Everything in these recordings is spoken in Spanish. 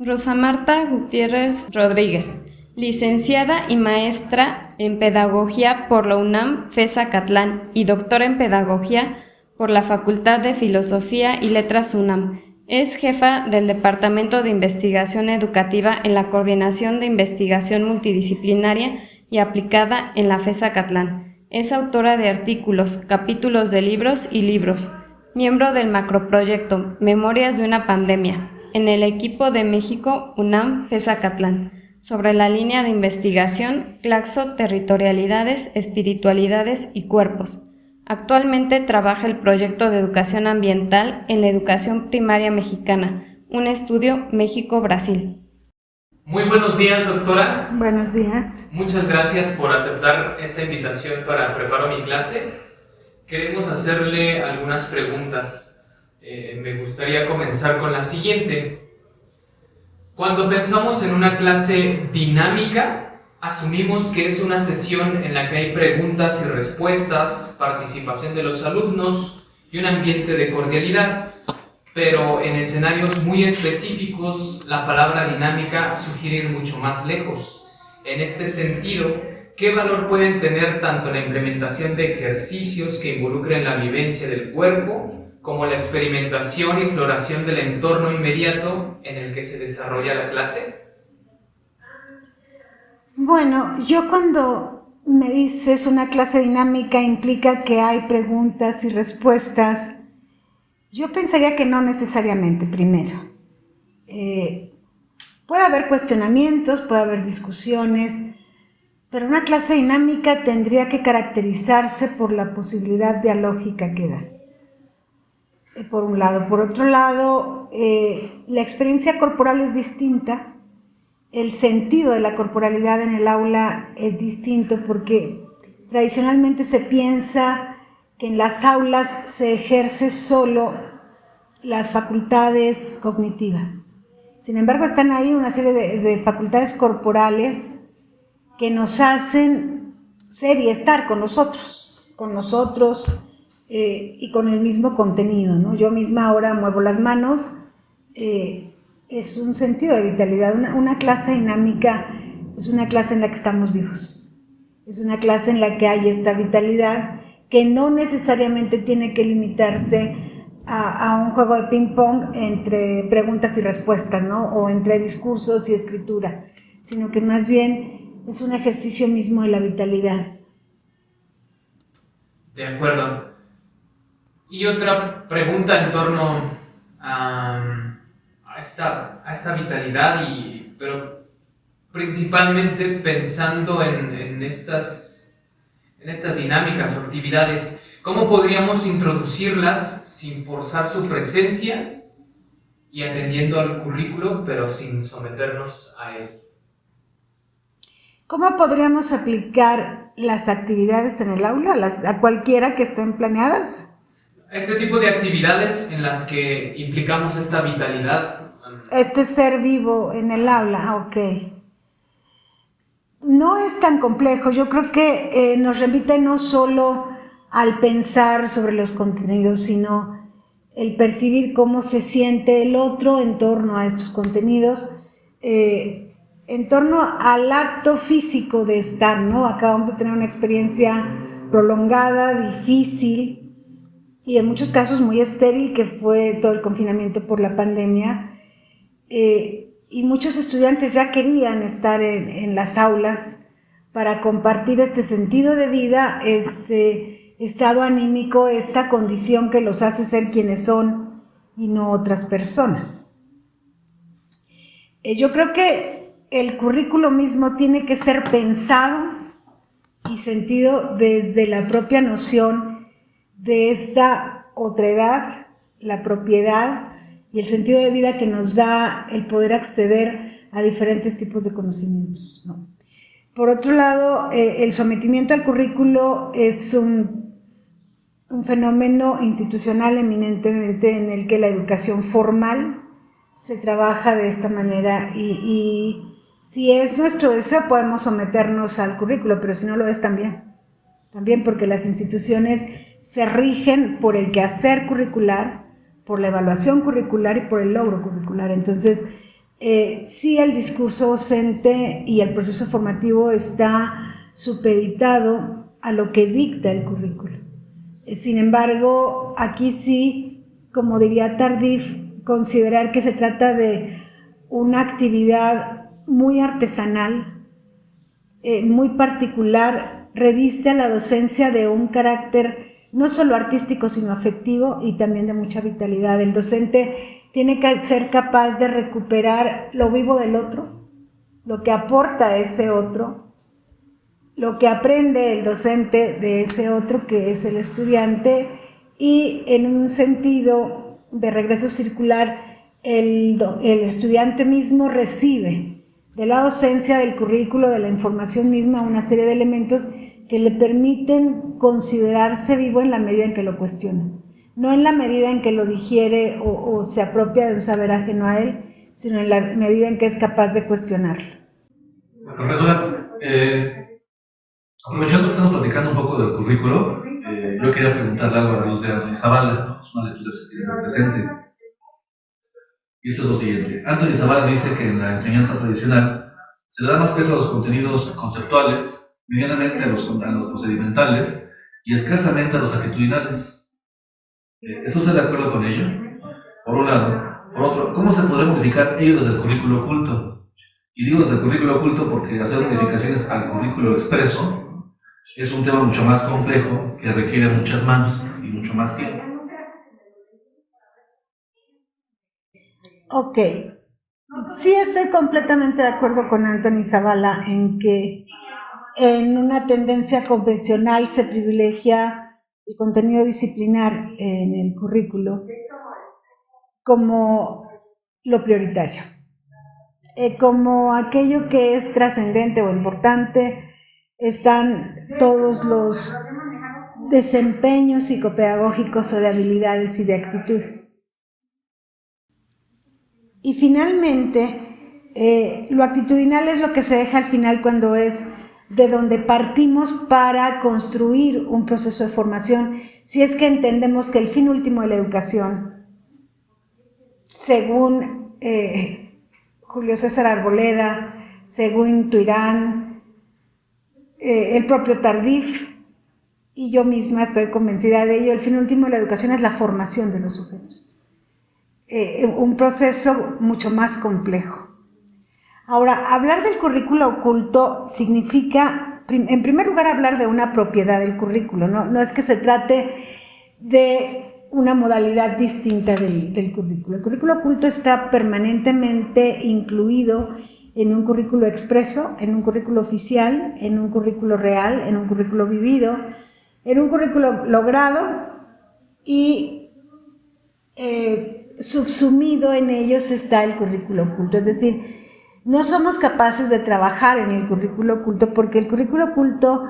Rosa Marta Gutiérrez Rodríguez, licenciada y maestra en Pedagogía por la UNAM FES Acatlán y doctora en Pedagogía por la Facultad de Filosofía y Letras UNAM. Es jefa del Departamento de Investigación Educativa en la Coordinación de Investigación Multidisciplinaria y Aplicada en la FES Acatlán. Es autora de artículos, capítulos de libros y libros. Miembro del macroproyecto Memorias de una pandemia, en el equipo de México UNAM FES Acatlán, sobre la línea de investigación Claxo, Territorialidades, Espiritualidades y Cuerpos. Actualmente trabaja el proyecto de educación ambiental en la educación primaria mexicana, un estudio México-Brasil. Muy buenos días, doctora. Buenos días. Muchas gracias por aceptar esta invitación para preparar mi clase. Queremos hacerle algunas preguntas. Me gustaría comenzar con la siguiente. Cuando pensamos en una clase dinámica, asumimos que es una sesión en la que hay preguntas y respuestas, participación de los alumnos y un ambiente de cordialidad. Pero en escenarios muy específicos, la palabra dinámica sugiere ir mucho más lejos. En este sentido, ¿qué valor pueden tener tanto la implementación de ejercicios que involucren la vivencia del cuerpo, como la experimentación y exploración del entorno inmediato en el que se desarrolla la clase? Bueno, yo cuando me dices una clase dinámica implica que hay preguntas y respuestas. Yo pensaría que no necesariamente, primero. Puede haber cuestionamientos, puede haber discusiones, pero una clase dinámica tendría que caracterizarse por la posibilidad dialógica que da. Por un lado. Por otro lado, la experiencia corporal es distinta, el sentido de la corporalidad en el aula es distinto porque tradicionalmente se piensa que en las aulas se ejerce solo las facultades cognitivas. Sin embargo, están ahí una serie de facultades corporales que nos hacen ser y estar con nosotros y con el mismo contenido, ¿no? Yo misma ahora muevo las manos, es un sentido de vitalidad. Una clase dinámica es una clase en la que estamos vivos, es una clase en la que hay esta vitalidad que no necesariamente tiene que limitarse a un juego de ping-pong entre preguntas y respuestas, ¿no? O entre discursos y escritura, sino que más bien es un ejercicio mismo de la vitalidad. De acuerdo. Y otra pregunta en torno a esta vitalidad, pero principalmente pensando en estas dinámicas o actividades, ¿cómo podríamos introducirlas sin forzar su presencia y atendiendo al currículo, pero sin someternos a él? ¿Cómo podríamos aplicar las actividades en el aula, a cualquiera que estén planeadas? Este tipo de actividades en las que implicamos esta vitalidad. Este ser vivo en el aula, ok. No es tan complejo, yo creo que nos remite no solo al pensar sobre los contenidos, sino el percibir cómo se siente el otro en torno a estos contenidos, en torno al acto físico de estar, ¿no? Acabamos de tener una experiencia prolongada, difícil y en muchos casos muy estéril, que fue todo el confinamiento por la pandemia, y muchos estudiantes ya querían estar en las aulas para compartir este sentido de vida, este estado anímico, esta condición que los hace ser quienes son y no otras personas. Yo creo que el currículo mismo tiene que ser pensado y sentido desde la propia noción de esta otredad, la propiedad y el sentido de vida que nos da el poder acceder a diferentes tipos de conocimientos, ¿no? Por otro lado, el sometimiento al currículo es un fenómeno institucional eminentemente en el que la educación formal se trabaja de esta manera y si es nuestro deseo podemos someternos al currículo, pero si no lo es también porque las instituciones se rigen por el quehacer curricular, por la evaluación curricular y por el logro curricular. Entonces, sí el discurso docente y el proceso formativo está supeditado a lo que dicta el currículo. Sin embargo, aquí sí, como diría Tardif, considerar que se trata de una actividad muy artesanal, muy particular, reviste a la docencia de un carácter no solo artístico, sino afectivo y también de mucha vitalidad. El docente tiene que ser capaz de recuperar lo vivo del otro, lo que aporta ese otro, lo que aprende el docente de ese otro que es el estudiante, y en un sentido de regreso circular, el estudiante mismo recibe de la docencia, del currículo, de la información misma, una serie de elementos que le permiten considerarse vivo en la medida en que lo cuestiona, no en la medida en que lo digiere o se apropia de un saber ajeno a él, sino en la medida en que es capaz de cuestionarlo. Profesora, aprovechando que estamos platicando un poco del currículo, yo quería preguntarle algo a la luz de Anthony Zavala, ¿no? Es una lectura que se tiene muy presente. Y esto es lo siguiente. Anthony Zavala dice que en la enseñanza tradicional se le da más peso a los contenidos conceptuales, medianamente a los procedimentales y escasamente a los actitudinales. ¿Eso está de acuerdo con ello? Por un lado. Por otro, ¿cómo se podría modificar ello desde el currículo oculto? Y digo desde el currículo oculto porque hacer modificaciones al currículo expreso es un tema mucho más complejo que requiere muchas manos y mucho más tiempo. Ok. Sí estoy completamente de acuerdo con Anthony Zavala en que en una tendencia convencional se privilegia el contenido disciplinar en el currículo como lo prioritario, como aquello que es trascendente o importante. Están todos los desempeños psicopedagógicos o de habilidades y de actitudes. Y finalmente, lo actitudinal es lo que se deja al final, cuando es de donde partimos para construir un proceso de formación, si es que entendemos que el fin último de la educación, según Julio César Arboleda, según Tuirán, el propio Tardif, y yo misma estoy convencida de ello, el fin último de la educación es la formación de los sujetos. Un proceso mucho más complejo. Ahora, hablar del currículo oculto significa, en primer lugar, hablar de una propiedad del currículo, no es que se trate de una modalidad distinta del currículo. El currículo oculto está permanentemente incluido en un currículo expreso, en un currículo oficial, en un currículo real, en un currículo vivido, en un currículo logrado, y subsumido en ellos está el currículo oculto. Es decir, no somos capaces de trabajar en el currículo oculto porque el currículo oculto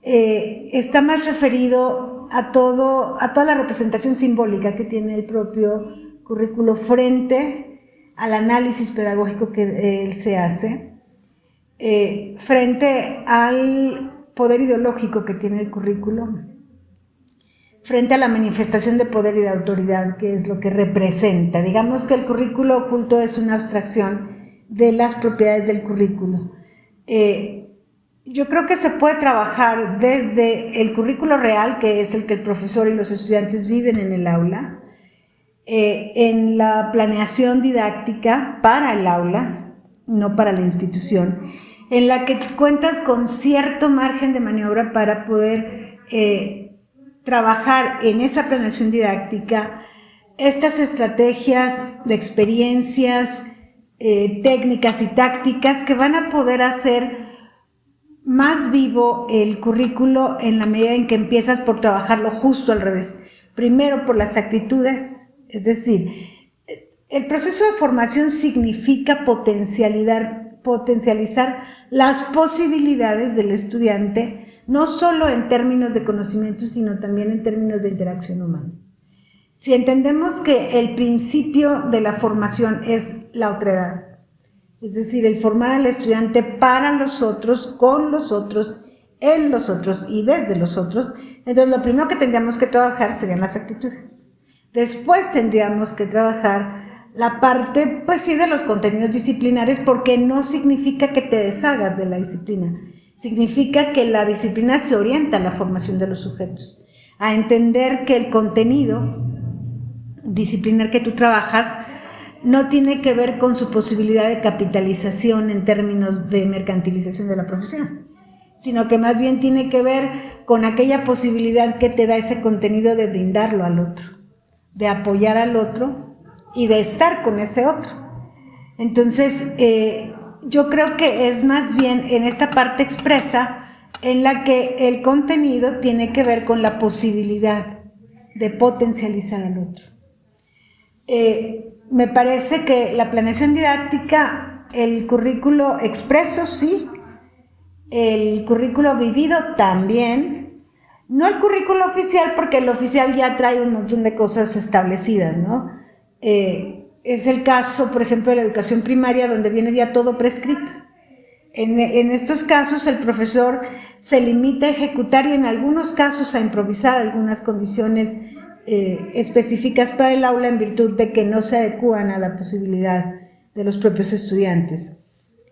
está más referido a toda la representación simbólica que tiene el propio currículo frente al análisis pedagógico que él se hace, frente al poder ideológico que tiene el currículo, frente a la manifestación de poder y de autoridad, que es lo que representa. Digamos que el currículo oculto es una abstracción de las propiedades del currículo. Yo creo que se puede trabajar desde el currículo real, que es el que el profesor y los estudiantes viven en el aula, en la planeación didáctica para el aula, no para la institución, en la que cuentas con cierto margen de maniobra para poder trabajar en esa planeación didáctica estas estrategias de experiencias, técnicas y tácticas que van a poder hacer más vivo el currículo en la medida en que empiezas por trabajarlo justo al revés. Primero por las actitudes, es decir, el proceso de formación significa potencializar las posibilidades del estudiante, no solo en términos de conocimiento, sino también en términos de interacción humana. Si entendemos que el principio de la formación es la otredad, es decir, el formar al estudiante para los otros, con los otros, en los otros y desde los otros, entonces lo primero que tendríamos que trabajar serían las actitudes. Después tendríamos que trabajar la parte, pues sí, de los contenidos disciplinares, porque no significa que te deshagas de la disciplina, significa que la disciplina se orienta a la formación de los sujetos, a entender que el contenido disciplinar que tú trabajas no tiene que ver con su posibilidad de capitalización en términos de mercantilización de la profesión, sino que más bien tiene que ver con aquella posibilidad que te da ese contenido de brindarlo al otro, de apoyar al otro y de estar con ese otro. Entonces, yo creo que es más bien en esta parte expresa en la que el contenido tiene que ver con la posibilidad de potencializar al otro. Me parece que la planeación didáctica, el currículo expreso sí, el currículo vivido también, no el currículo oficial, porque el oficial ya trae un montón de cosas establecidas, ¿no? Es el caso, por ejemplo, de la educación primaria, donde viene ya todo prescrito. En estos casos el profesor se limita a ejecutar y en algunos casos a improvisar algunas condiciones específicas para el aula en virtud de que no se adecúan a la posibilidad de los propios estudiantes.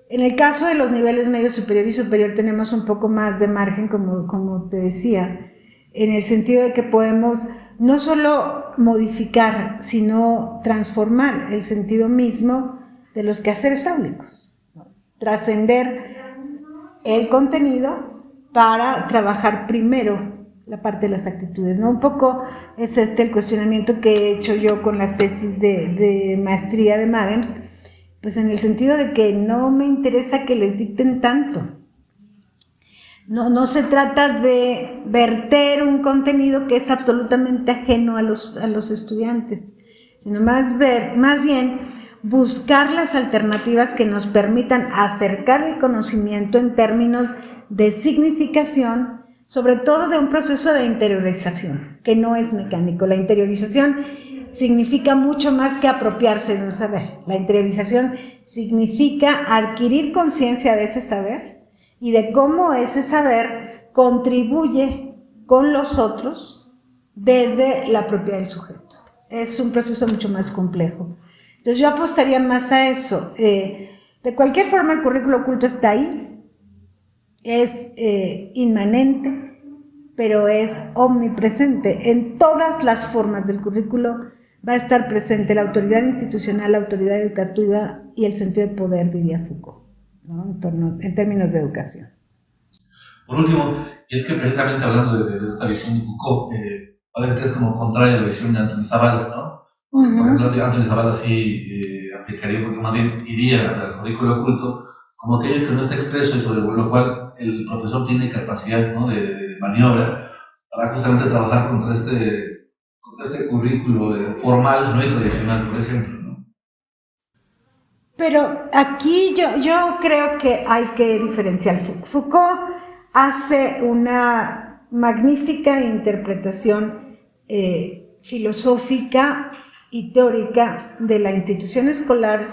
En el caso de los niveles medio superior y superior tenemos un poco más de margen, como te decía, en el sentido de que podemos no solo modificar, sino transformar el sentido mismo de los quehaceres áulicos, ¿no? Trascender el contenido para trabajar primero la parte de las actitudes, ¿no? Un poco es el cuestionamiento que he hecho yo con las tesis de maestría de Madems, pues en el sentido de que no me interesa que les dicten tanto. No se trata de verter un contenido que es absolutamente ajeno a los estudiantes, sino más bien buscar las alternativas que nos permitan acercar el conocimiento en términos de significación, sobre todo de un proceso de interiorización, que no es mecánico. La interiorización significa mucho más que apropiarse de un saber. La interiorización significa adquirir conciencia de ese saber y de cómo ese saber contribuye con los otros desde la propiedad del sujeto. Es un proceso mucho más complejo. Entonces yo apostaría más a eso. De cualquier forma, el currículo oculto está ahí, es inmanente, pero es omnipresente. En todas las formas del currículo va a estar presente la autoridad institucional, la autoridad educativa y el sentido de poder, diría Foucault, ¿no? En términos de educación. Por último, y es que precisamente hablando de esta visión de Foucault, parece que es como contraria a la visión de Antoni Zavala, ¿no? Por ejemplo, Antoni Zavala sí aplicaría, porque más bien iría al currículo oculto como aquello que no está expreso y sobre lo cual el profesor tiene capacidad, ¿no?, de maniobra para justamente trabajar contra este currículo formal, ¿no?, y tradicional, por ejemplo, ¿no? Pero aquí yo creo que hay que diferenciar. Foucault hace una magnífica interpretación filosófica y teórica de la institución escolar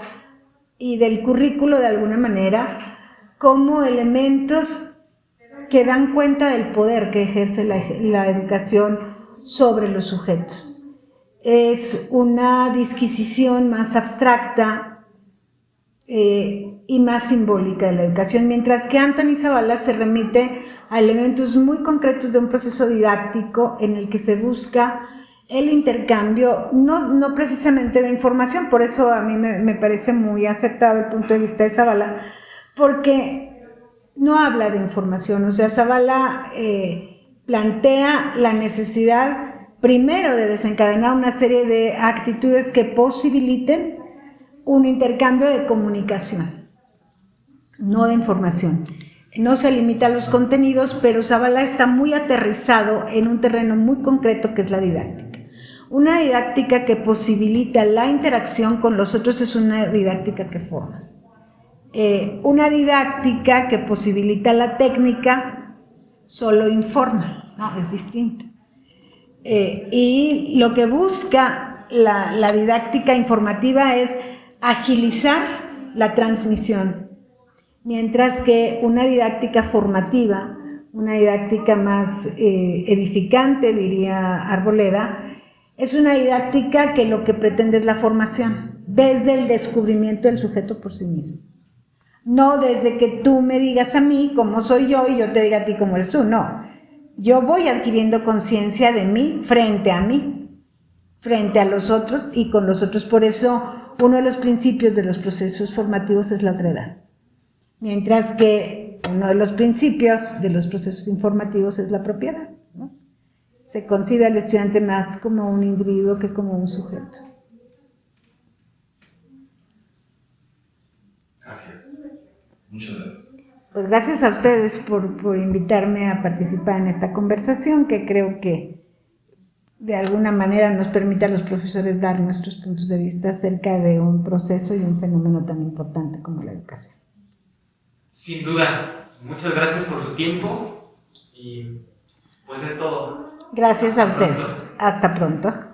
y del currículo de alguna manera como elementos que dan cuenta del poder que ejerce la educación sobre los sujetos. Es una disquisición más abstracta y más simbólica de la educación, mientras que Antoni Zavala se remite a elementos muy concretos de un proceso didáctico en el que se busca el intercambio, no precisamente de información. Por eso a mí me parece muy acertado el punto de vista de Zavala, porque no habla de información. O sea, Zavala plantea la necesidad primero de desencadenar una serie de actitudes que posibiliten un intercambio de comunicación, no de información. No se limita a los contenidos, pero Zavala está muy aterrizado en un terreno muy concreto que es la didáctica. Una didáctica que posibilita la interacción con los otros es una didáctica que forma. Una didáctica que posibilita la técnica solo informa, ¿no? Es distinto. Y lo que busca la didáctica informativa es agilizar la transmisión, mientras que una didáctica formativa, una didáctica más edificante, diría Arboleda, es una didáctica que lo que pretende es la formación, desde el descubrimiento del sujeto por sí mismo. No desde que tú me digas a mí cómo soy yo y yo te diga a ti cómo eres tú, no. Yo voy adquiriendo conciencia de mí, frente a los otros y con los otros. Por eso, uno de los principios de los procesos formativos es la otredad. Mientras que uno de los principios de los procesos informativos es la propiedad, ¿no? Se concibe al estudiante más como un individuo que como un sujeto. Gracias. Muchas gracias. Pues gracias a ustedes por invitarme a participar en esta conversación, que creo que de alguna manera nos permite a los profesores dar nuestros puntos de vista acerca de un proceso y un fenómeno tan importante como la educación. Sin duda, muchas gracias por su tiempo y pues es todo. Gracias a ustedes. Hasta pronto.